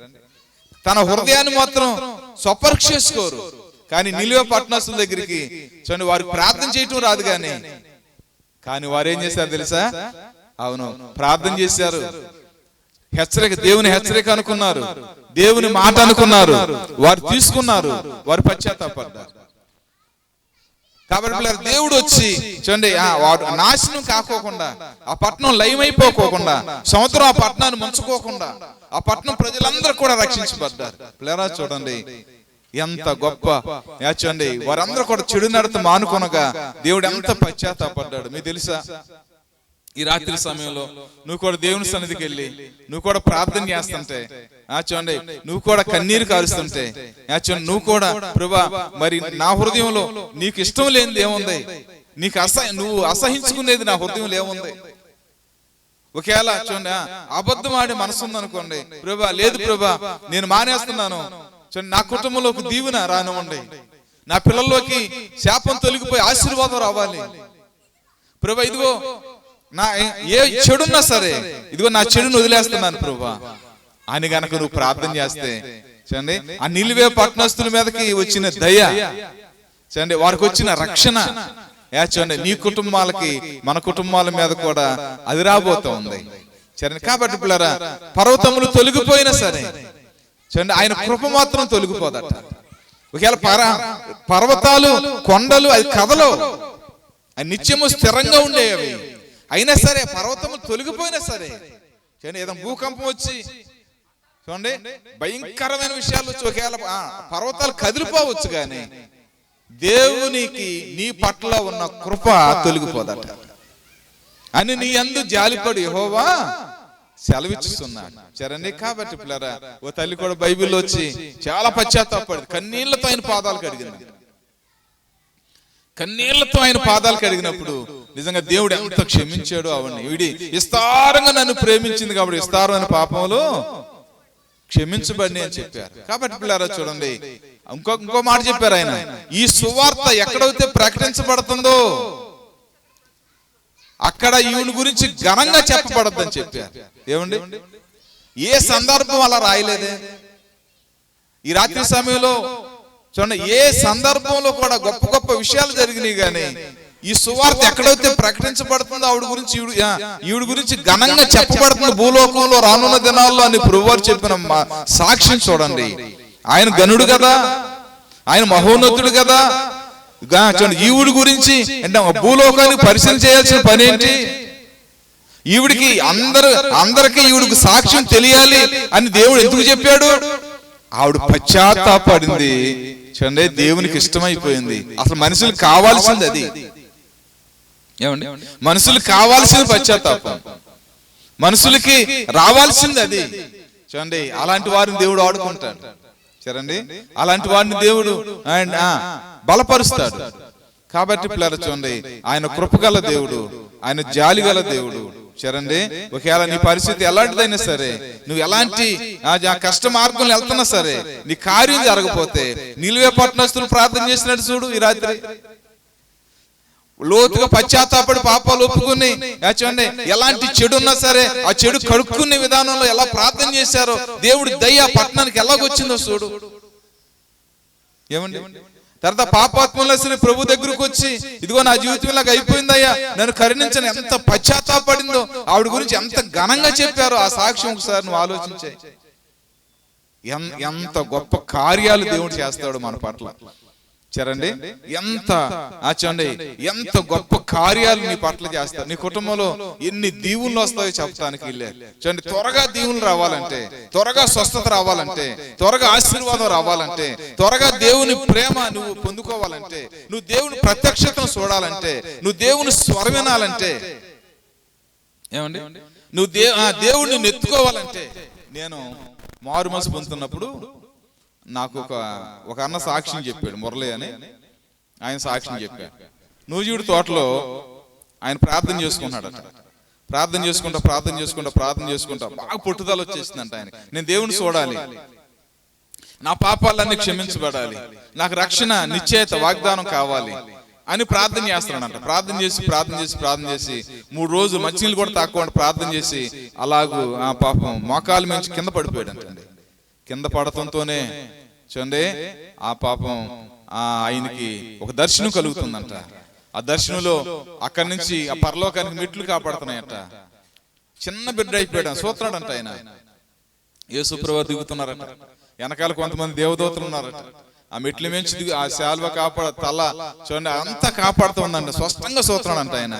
తన హృదయాన్ని మాత్రం స్వపరీక్ష చేసుకోరు. కానీ నిలువ పట్టణస్తుల దగ్గరికి చూడండి, వారికి ప్రార్థన చేయటం రాదు, కానీ వారు ఏం చేశారు తెలుసా? అవును, ప్రార్థన చేశారు, హెచ్చరిక, దేవుని హెచ్చరిక అనుకున్నారు, దేవుని మాట అనుకున్నారు, వారు తీసుకున్నారు, వారు పశ్చాత్తాపడ్డారు. కాబట్టి దేవుడు వచ్చి చూడండి, వాడు నాశనం కాకోకుండా, ఆ పట్టణం లయమైపోకోకుండా, సముద్రం ఆ పట్టణాన్ని ముంచుకోకుండా, ఆ పట్టణం ప్రజలందరూ కూడా రక్షించబడ్డారు. పిల్లరా చూడండి ఎంత గొప్ప, చూడండి వారందరూ కూడా చెడు నడత మానుకొనగా దేవుడు ఎంత పశ్చాత్తాపడ్డాడు. మీకు తెలుసా, ఈ రాత్రి సమయంలో నువ్వు కూడా దేవుని సన్నిధికి వెళ్ళి నువ్వు కూడా ప్రార్థన చేస్తుంటే, చూడండి నువ్వు కూడా కన్నీరు కారుస్తుంటే, చూడండి నువ్వు కూడా ప్రభువా మరి నా హృదయంలో నీకు ఇష్టం లేనిది ఏముంది, నీకు నువ్వు అసహించుకునేది నా హృదయంలో ఏముంది. ఒకవేళ చూడండి అబద్ధం ఆడి మనసు ఉందనుకోండి, ప్రభువా లేదు ప్రభువా నేను మానేస్తున్నాను, చూడండి నా కుటుంబంలోకి దీవెన రానివ్వండి, నా పిల్లల్లోకి శాపం తొలగిపోయి ఆశీర్వాదం రావాలి, ప్రభువా ఇదిగో నా ఏ చెడున్నా సరే ఇదిగో నా చెడును వదిలేస్తున్నాను ప్రభువా అని గనక నువ్వు ప్రార్థన చేస్తే, చూడండి ఆ నిలువే పట్టణస్తుల మీదకి వచ్చిన దయ, చూడండి వారికి వచ్చిన రక్షణ, చూడండి నీ కుటుంబాలకి మన కుటుంబాల మీద కూడా అది రాబోతూ ఉంది. చూడండి కాబట్టి పిల్లరా, పర్వతములు తొలగిపోయినా సరే చూడండి ఆయన కృప మాత్రం తొలగిపోదట. ఒకవేళ పర్వతాలు కొండలు అది కథలో అది నిత్యము స్థిరంగా ఉండేవి, అయినా సరే పర్వతములు తొలగిపోయినా సరే చూడండి ఏదైనా భూకంపం వచ్చి చూడండి భయంకరమైన విషయాలు వచ్చి ఒకవేళ పర్వతాలు కదిలిపోవచ్చు, కానీ దేవునికి నీ పట్ల ఉన్న కృప తొలగిపోదట అని నీ యందు జాలిపడు యెహోవా సెలవిస్తున్నాడు. చూడండి కాబట్టి పిల్లరా, ఓ తల్లి కూడా బైబిల్లో వచ్చి చాలా పశ్చాత్తాపడింది, కన్నీళ్లతో ఆయన పాదాలు కడిగింది. కన్నీళ్లతో ఆయన పాదాలు కడిగినప్పుడు నిజంగా దేవుడు ఎంత క్షమించాడు. అవన్నీ వీడి విస్తారంగా నన్ను ప్రేమించింది కాబట్టి విస్తారమైన పాపంలో క్షమించబడి అని చెప్పారు. కాబట్టి పిల్లరా చూడండి, ఇంకో మాట చెప్పారు ఆయన, ఈ సువార్త ఎక్కడైతే ప్రకటించబడుతుందో అక్కడ ఈవిని గురించి ఘనంగా చెప్పబడద్దని చెప్పారు. ఏమండి, ఏ సందర్భం అలా రాయలేదే. ఈ రాత్రి సమయంలో చూడండి ఏ సందర్భంలో కూడా గొప్ప గొప్ప విషయాలు జరిగినాయి, కానీ ఈ సువార్త ఎక్కడైతే ప్రకటించబడుతుందో ఈవిడ గురించి ఘనంగా చెప్పబడుతుంది భూలోకంలో రానున్న దినాల్లో అని ప్రభువారు చెప్పిన సాక్ష్యం చూడండి. ఆయన గనుడు కదా, ఆయన మహోన్నతుడు కదా. చూడండి ఈవిడి గురించి అంటే భూలోకానికి పరిశీలన చేయాల్సిన పని ఏంటి? ఈవిడికి అందరికీ ఈవిడికి సాక్ష్యం తెలియాలి అని దేవుడు ఎందుకు చెప్పాడు? ఆవిడ పశ్చాత్తాపడింది. చూడండి దేవునికి ఇష్టమైపోయింది. అసలు మనుషులకు కావాల్సింది అది. ఏమండి, మనుషులకు కావాల్సింది పశ్చాత్తాపం, మనుషులకి రావాల్సింది అది. చూడండి అలాంటి వారిని దేవుడు ఆడుకుంటాడు. చూడండి అలాంటి వారిని దేవుడు బలపరుస్తాడు. కాబట్టి పిల్లలు చూడండి ఆయన కృపగల దేవుడు, ఆయన జాలి గల దేవుడు. చూడండి ఒకవేళ నీ పరిస్థితి ఎలాంటిదైనా సరే, నువ్వు ఎలాంటి కష్ట మార్గంలో వెళ్తున్నా సరే, నీ కార్యం జరగపోతే నిలువే పట్టణస్తులు ప్రార్థన చేసినట్టు చూడు. ఈ రాత్రి లోతుగా పశ్చాత్తాపడి పాపాలు ఒప్పుకుని చూడండి ఎలాంటి చెడు ఉన్నా సరే ఆ చెడు కడుక్కునే విధానంలో ఎలా ప్రార్థన చేశారో దేవుడి దయ పట్టణానికి ఎలాగొచ్చిందో చూడు. ఏమండి, తర్వాత పాపాత్మలో ప్రభు దగ్గరకు వచ్చి ఇదిగో నా జీవితం ఇలాగ అయిపోయిందయ్యా నన్ను కరుణించని ఎంత పశ్చాత్తాపడిందో, ఆవిడ గురించి ఎంత ఘనంగా చెప్పారో ఆ సాక్ష్యం ఒకసారి నువ్వు ఆలోచించే. ఎంత గొప్ప కార్యాలు దేవుడు చేస్తాడు మన పట్ల. చూడండి చూడండి ఎంత గొప్ప కార్యాలు నీ పట్ల చేస్తారు. నీ కుటుంబంలో ఎన్ని దీవులు వస్తాయో చెప్పడానికి వెళ్ళారు. చూడండి త్వరగా దీవులు రావాలంటే, త్వరగా స్వస్థత రావాలంటే, త్వరగా ఆశీర్వాదం రావాలంటే, త్వరగా దేవుని ప్రేమ నువ్వు పొందుకోవాలంటే, నువ్వు దేవుని ప్రత్యక్షతను చూడాలంటే, నువ్వు దేవుని స్వరం వినాలంటే, ఏమండి నువ్వు దేవుడిని నెత్తుకోవాలంటే. నేను మారు మనసు పొందుతున్నప్పుడు నాకు ఒక అన్న సాక్ష్యం చెప్పాడు, మురళి అని. ఆయన సాక్ష్యం చెప్పాడు. నూజివీడు తోటలో ఆయన ప్రార్థన చేసుకున్నాడట. ప్రార్థన చేసుకుంటా బాగా పట్టుదల వచ్చేసిందంట ఆయన. నేను దేవుని చూడాలి, నా పాపాలన్నీ క్షమించబడాలి, నాకు రక్షణ నిశ్చయిత వాగ్దానం కావాలి అని ప్రార్థన చేస్తున్నాడంట. ప్రార్థన చేసి 3 రోజులు మంచినీళ్ళు కూడా తాకుండా ప్రార్థన చేసి అలాగూ ఆ పాపం మోకాలు మించి కింద పడిపోయాడంటండి. కింద పడటంతోనే చూడండి ఆ పాపం ఆయనకి ఒక దర్శనం కలుగుతుందంట. ఆ దర్శనంలో అక్కడి నుంచి ఆ పరలోకానికి మెట్లు కాపాడుతున్నాయట. చిన్న బిడ్డ అయిపోయాడు, సూత్రాడంట ఆయన. యేసుప్రభువు దిగుతున్నారట, వెనకాల కొంతమంది దేవదూతలు ఉన్నారట. ఆ మెట్ల మించి దిగు, ఆ శాల్వ తల చూడండి అంతా కాపాడుతుందంట. స్పష్టంగా సూత్రాడంట ఆయన.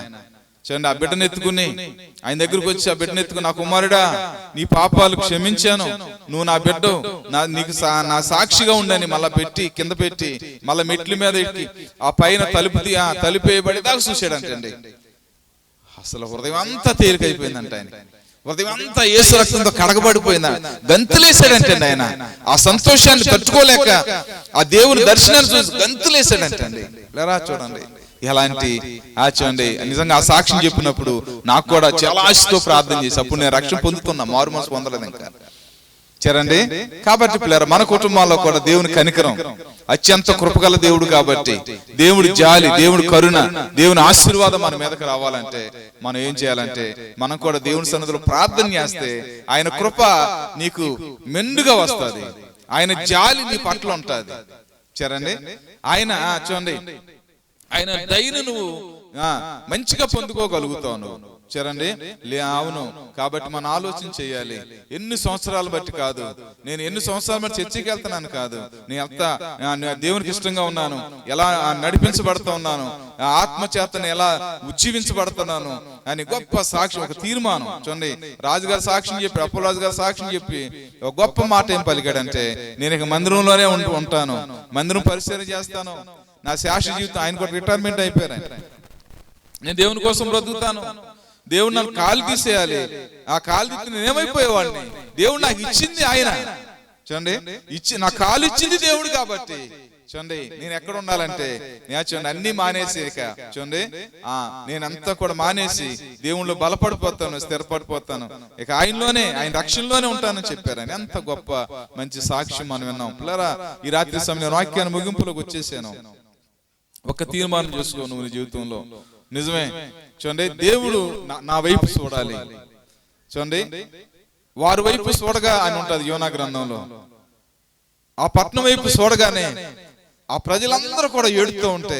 చూడండి ఆ బిడ్డను ఎత్తుకుని ఆయన దగ్గరకు వచ్చి ఆ బిడ్డను ఎత్తుకుని, నా కుమారుడా నీ పాపాలు క్షమించాను, నువ్వు నా బిడ్డ, నీకు నా సాక్షిగా ఉండని మళ్ళా పెట్టి కింద పెట్టి మళ్ళా మెట్ల మీద ఎక్కి ఆ పైన తలుపేయబడేదాకా చూసాడంటండి. అసలు హృదయం అంతా తేలికైపోయిందంట ఆయన. హృదయం అంతా యేసు రక్తంతో కడగబడిపోయిందా, గంతులేసాడంటండి ఆయన. ఆ సంతోషాన్ని తట్టుకోలేక ఆ దేవుని దర్శనాన్ని చూసి గంతులేసాడంటండి. లేరా చూడండి ఎలాంటి చూడండి నిజంగా ఆ సాక్ష్యం చెప్పినప్పుడు నాకు కూడా చాలా ఆశతో ప్రార్థన చేసి అప్పుడు నేను రక్షణ పొందుతున్నా, మారు మనసు పొందలేదు ఇంకా. చూడండి కాబట్టి పిల్లరా, మన కుటుంబాల్లో కూడా దేవుని కనికరం, అత్యంత కృపగల దేవుడు కాబట్టి దేవుడి జాలి, దేవుడి కరుణ, దేవుని ఆశీర్వాదం మన మీదకి రావాలంటే మనం ఏం చేయాలంటే మనం కూడా దేవుని సన్నిధిలో ప్రార్థన చేస్తే ఆయన కృప నీకు మెండుగా వస్తుంది, ఆయన జాలి నీ పట్ల ఉంటుంది. చూడండి ఆయన చూడండి ఆయన దయను నువ్వు మంచిగా పొందుకోగలుగుతావు నువ్వు. చూడండి అవును. కాబట్టి మనం ఆలోచన చేయాలి. ఎన్ని సంవత్సరాలు బట్టి కాదు, నేను ఎన్ని సంవత్సరాలు బట్టి చర్చికి వెళ్తున్నాను కాదు, నేను ఎంత దేవునికి ఇష్టంగా ఉన్నాను, ఎలా నడిపించబడుతూ ఉన్నాను, ఆత్మచేతను ఎలా ఉజ్జీవించబడుతున్నాను అని గొప్ప సాక్ష్యం, ఒక తీర్మానం. చూడండి రాజుగారు సాక్ష్యం చెప్పి, అప్పలరాజు గారు సాక్ష్యం చెప్పి ఒక గొప్ప మాట ఏం పలికాడంటే, నేను ఇక మందిరంలోనే ఉంటాను, మందిరం పరిశీలన చేస్తాను, నా శాశ్వత జీవితం. ఆయన కూడా రిటైర్మెంట్ అయిపోయారు. నేను దేవుని కోసం బ్రతుకుతాను, దేవుడు నన్ను కాలు తీసేయాలి, ఆ కాలు తీసి నేను ఏమైపోయేవాడిని, దేవుడు నాకు ఇచ్చింది ఆయన. చూడండి నా కాలు ఇచ్చింది దేవుడు కాబట్టి చూడండి నేను ఎక్కడ ఉండాలంటే చూడండి అన్ని మానేసి ఇక చూడండి నేనంతా కూడా మానేసి దేవుళ్ళు బలపడిపోతాను, స్థిరపడిపోతాను, ఇక ఆయనలోనే ఆయన రక్షణలోనే ఉంటానని చెప్పారు. ఆయన ఎంత గొప్ప మంచి సాక్ష్యం మనం విన్నాం. పిల్లరా ఈ రాత్రి సమయంలో వాక్యాన్ని ముగింపులోకి వచ్చేసాను. ఒక తీర్మానం చేసుకో నువ్వు నీ జీవితంలో. నిజమే చూడండి దేవుడు నా వైపు చూడాలి. చూడండి వారి వైపు చూడగా అని ఉంటది యోనా గ్రంథంలో. ఆ పట్నం వైపు చూడగానే ఆ ప్రజలందరూ కూడా ఏడుతూ ఉంటే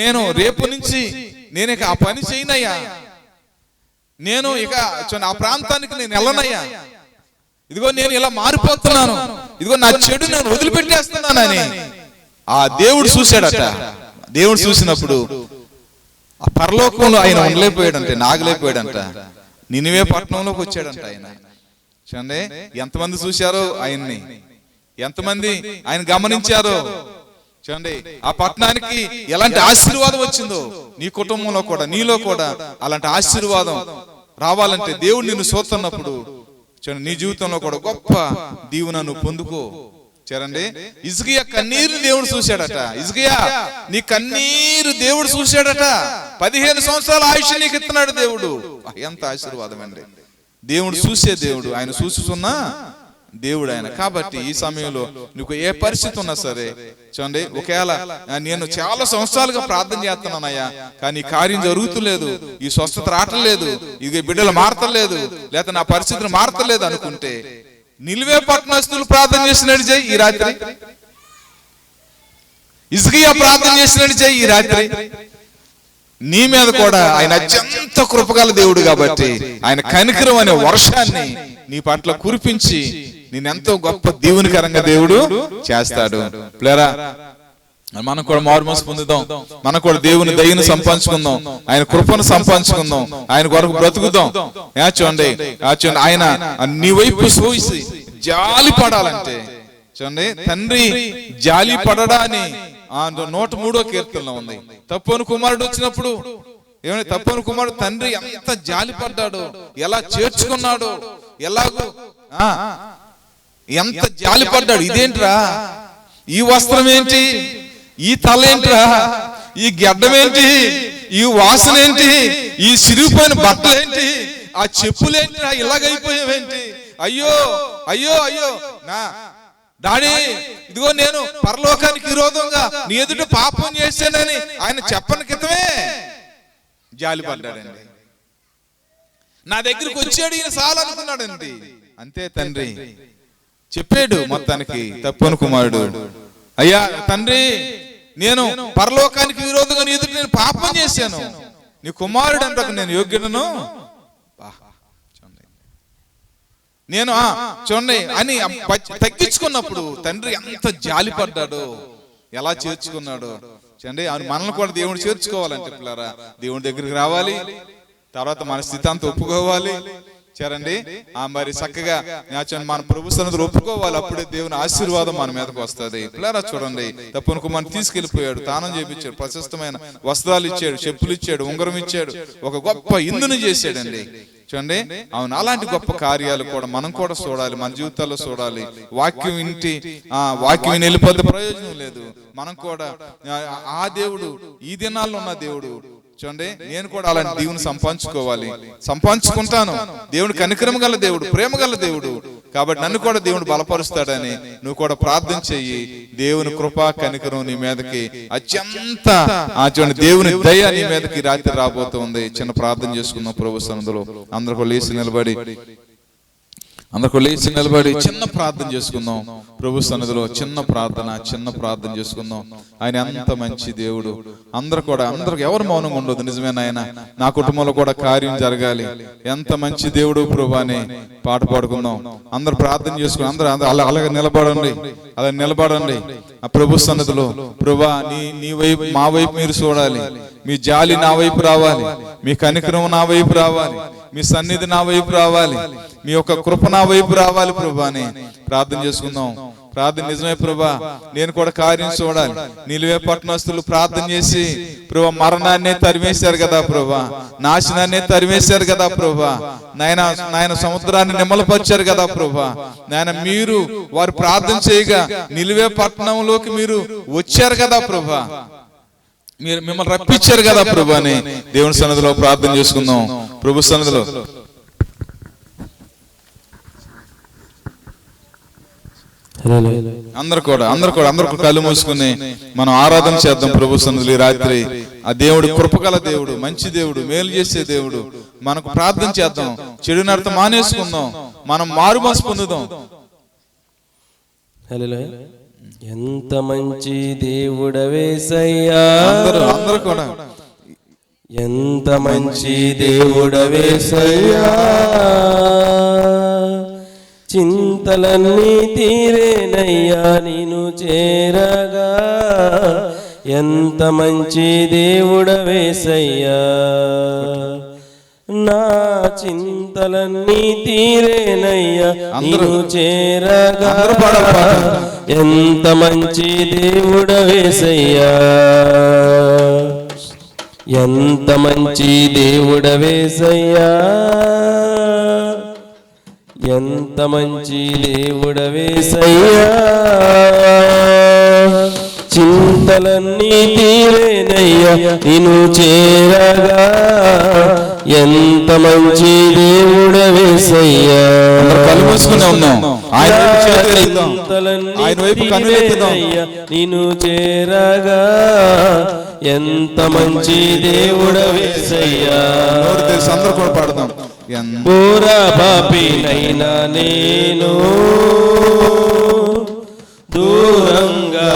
నేను రేపు నుంచి నేను ఇక ఆ పని చేయనయ్యా, నేను ఇక ఆ ప్రాంతానికి నేను వెళ్ళనయ్యా, ఇదిగో నేను ఇలా మారిపోతున్నాను, ఇదిగో నా చెడు నేను వదిలిపెట్టేస్తున్నానని ఆ దేవుడు చూశాడట. దేవుడు చూసినప్పుడు ఆ పరలోకంలో ఆయన ఉండలేకపోయాడంటే, నాగలేకపోయాడంట, నినివే పట్టణంలోకి వచ్చాడంట ఆయన. చూడండి ఎంతమంది చూశారో ఆయన్ని, ఎంతమంది ఆయన గమనించారో. చూడండి ఆ పట్టణానికి ఎలాంటి ఆశీర్వాదం వచ్చిందో నీ కుటుంబంలో కూడా నీలో కూడా అలాంటి ఆశీర్వాదం రావాలంటే దేవుడు నిన్ను చూస్తున్నప్పుడు చూడండి నీ జీవితంలో కూడా గొప్ప దీవెన నువ్వు పొందుకో. చూడండి హిజ్కియా కన్నీరు దేవుడు చూశాడట. హిజ్కియా నీ కన్నీరు దేవుడు చూశాడట. 15 సంవత్సరాల ఆయుష్ నీకు ఇస్తున్నాడు దేవుడు. ఎంత ఆశీర్వాదం అండి. దేవుడు చూసే దేవుడు, ఆయన చూస్తున్నా దేవుడు ఆయన. కాబట్టి ఈ సమయంలో నీకు ఏ పరిస్థితి ఉన్నా సరే చూడండి, ఒకవేళ నేను చాలా సంవత్సరాలుగా ప్రార్థన చేస్తున్నానయ్యా కానీ కార్యం జరుగుతులేదు, ఈ స్వస్థత రావట్లేదు, ఇది బిడ్డలు మారతలేదు, లేకపోతే నా పరిస్థితులు మారతలేదు అనుకుంటే నిలువే పట్టణస్తులు ప్రార్థన చేసినట్టు చేయి ఈ రాత్రి. హిజ్కియా ప్రార్థన చేసినట్టు చేయి ఈ రాత్రి. నీ మీద కూడా ఆయన అత్యంత కృపగల దేవుడు కాబట్టి ఆయన కనికరం అనే వర్షాన్ని నీ పట్ల కురిపించి నేనెంతో గొప్ప దీవెనకరంగా దేవుడు చేస్తాడు. ప్లేరా మనం కూడా మారుమనసు పొందుదాం, మనం కూడా దేవుని దయను సంపాదించుకుందాం, ఆయన కృపను సంపాదించుకుందాం, ఆయన కొరకు బ్రతుకుదాం. చూడండి ఆయన నీ వైపు చూసి జాలి పడాలంటే చూడండి తండ్రి జాలి పడడా అని 103వ కీర్తనలో ఉంది. తప్పుని కుమారుడు వచ్చినప్పుడు ఏమని తప్పుని కుమారుడు తండ్రి ఎంత జాలి పడ్డాడు, ఎలా చేర్చుకున్నాడు, ఎలాగో ఎంత జాలి పడ్డాడు. ఇదేంట్రా, ఈ వస్త్రం ఏంటి, ఈ తల ఏంట్రా, ఈ గడ్డం ఏంటి, ఈ వాసన ఏంటి, ఈ సిరిగిపోయిన బట్టలు ఏంటి, ఆ చెప్పులేంటిరా, ఇలాగైపోయావేంటి అయ్యో అయ్యో అయ్యో నా డాడీ, ఇదిగో నేను పరలోకానికి విరోధంగా నీ ఎదుట పాపం చేశానని ఆయన చెప్పని క్రితమే జాలిపడ్డాడండి. నా దగ్గరికి వచ్చాడు, ఈయన చాలు అనుకున్నాడండి. అంతే తండ్రి చెప్పాడు మొత్తానికి తప్పని కుమారుడు, అయ్యా తండ్రి, నేను పరలోకానికి విరోధంగా నీ ఎదుట నేను పాపం చేశాను, నీ కుమారుడు అంటకు నేను యోగ్యుడను, నేను చూడండి అని తగ్గించుకున్నప్పుడు తండ్రి ఎంత జాలిపడ్డాడో, ఎలా చేర్చుకున్నాడో చూడండి. మనల్ని కూడా దేవుడు చేర్చుకోవాలంటే పిల్లరా, దేవుడి దగ్గరికి రావాలి, తర్వాత మన స్థితి అంతా ఒప్పుకోవాలి చూడండి. మరి చక్కగా మన ప్రభు సన్నిధిలో ఒప్పుకోవాలి, అప్పుడే దేవుని ఆశీర్వాదం మన మీదకి వస్తుంది. పిల్లరా చూడండి, తప్పును కుమారుని తీసుకెళ్లిపోయాడు, తానం చేయించాడు, ప్రశస్తమైన వస్త్రాలు ఇచ్చాడు, చెప్పులు ఇచ్చాడు, ఉంగరం ఇచ్చాడు, ఒక గొప్ప ఇందుని చేశాడండి చూడండి. అవును, అలాంటి గొప్ప కార్యాలు కూడా మనం కూడా చూడాలి, మన జీవితాల్లో చూడాలి. వాక్యం వాక్యం వెళ్ళిపోతే ప్రయోజనం లేదు. మనం కూడా ఆ దేవుడు ఈ దినాల్లో ఉన్న దేవుడు చూడండి, నేను కూడా అలాంటి దేవుని సంపాదించుకుంటాను. దేవుడు కనికరం గల దేవుడు, ప్రేమ గల దేవుడు, కాబట్టి నన్ను కూడా దేవుడు బలపరుస్తాడని నువ్వు కూడా ప్రార్థన చెయ్యి. దేవుని కృపా కనికరం నీ మీదకి అత్యంత చూడండి, దేవుని దయ నీ మీదకి రాత్రి రాబోతుంది. చిన్న ప్రార్థన చేసుకుందాం ప్రభు సన్నిధిలో. అందరూ లేచి నిలబడి చిన్న ప్రార్థన చేసుకుందాం ప్రభు సన్నిధిలో. చిన్న ప్రార్థన చేసుకుందాం. ఆయన ఎంత మంచి దేవుడు. అందరికి ఎవరు మౌనంగా ఉండదు. నిజమేనా ఆయన, నా కుటుంబంలో కూడా కార్యం జరగాలి. ఎంత మంచి దేవుడు ప్రభు అని పాట పాడుకుందాం. అందరు ప్రార్థన చేసుకుని అలాగే నిలబడండి ఆ ప్రభు సన్నిధిలో. ప్రభా, నీ వైపు మా వైపు మీరు చూడాలి, మీ జాలి నా వైపు రావాలి, మీ కనికరం నా వైపు రావాలి, మీ సన్నిధి నా వైపు రావాలి, మీ యొక్క కృప నా వైపు రావాలి ప్రభా అని ప్రార్థన చేసుకుందాం. ప్రార్థన నిజమే ప్రభా, నేను కూడా కార్యం చూడాలి. నిలువే పట్టణస్తులు ప్రార్థన చేసి ప్రభా మరణాన్ని తరిమేశారు కదా ప్రభా, నాశనాన్ని తరిమేశారు కదా ప్రభా, నాయన సముద్రాన్ని నిమ్మలపరిచారు కదా ప్రభా. నాయన మీరు వారు ప్రార్థన చేయగా నిలువే పట్టణంలోకి మీరు వచ్చారు కదా ప్రభా, మీరు మిమ్మల్ని రప్పించారు కదా ప్రభు అని దేవుని సన్నిధిలో ప్రార్థన చేసుకుందాం. ప్రభు సన్నిధిలో అందరూ కళ్ళు మూసుకుని మనం ఆరాధన చేద్దాం ప్రభు సన్నిధిలో. ఈ రాత్రి ఆ దేవుడు కృపగల దేవుడు, మంచి దేవుడు, మేలు చేసే దేవుడు. మనకు ప్రార్థన చేద్దాం, చెడు నడత మానేసుకుందాం, మనం మారు మనసు పొందుదాం. ఎంత మంచి దేవుడవేసయ్యా, అందరూ కూడా ఎంత మంచి దేవుడవేసయ్యా, చింతలన్నీ తీరేనయ్యా నిన్ను చేరగా. ఎంత మంచి దేవుడవేసయ్యా, నా చింతలన్నీ తీరేనయ్యా నిన్ను చేరగా. ఎంత మంచి దేవుడవేసయ్యా, ఎంత మంచి దేవుడవేసయ్యా, ఎంత మంచి దేవుడవేసయ్యా, చింతలన్నీ తీరేనయ్యా నిన్ను చేరగా. ఎంత మంచి దేవుడవేసయ్యా, నిన్ను చేరగా. ఎంత మంచి దేవుడవేసయ్యా, అందరూ కూడా పాడదాం. పూరా పాపినైనా నేను దూరంగా